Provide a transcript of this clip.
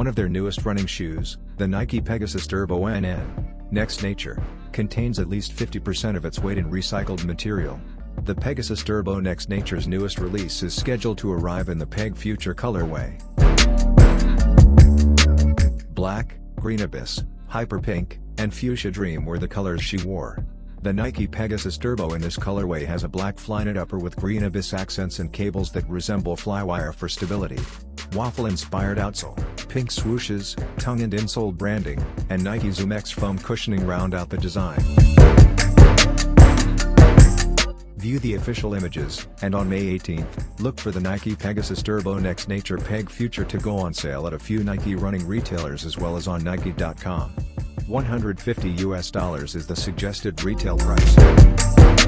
One of their newest running shoes, the Nike Pegasus Turbo NN Next Nature, contains at least 50% of its weight in recycled material. The Pegasus Turbo Next Nature's newest release is scheduled to arrive in the Peg Future colorway. Black, Green Abyss, Hyper Pink, and Fuchsia Dream were the colors she wore. The Nike Pegasus Turbo in this colorway has a black flyknit upper with green abyss accents and cables that resemble flywire for stability. Waffle-inspired outsole, pink swooshes, tongue and insole branding, and Nike Zoom X foam cushioning round out the design. View the official images, and on May 18th, look for the Nike Pegasus Turbo Next Nature Peg Future to go on sale at a few Nike running retailers as well as on Nike.com. $150 is the suggested retail price.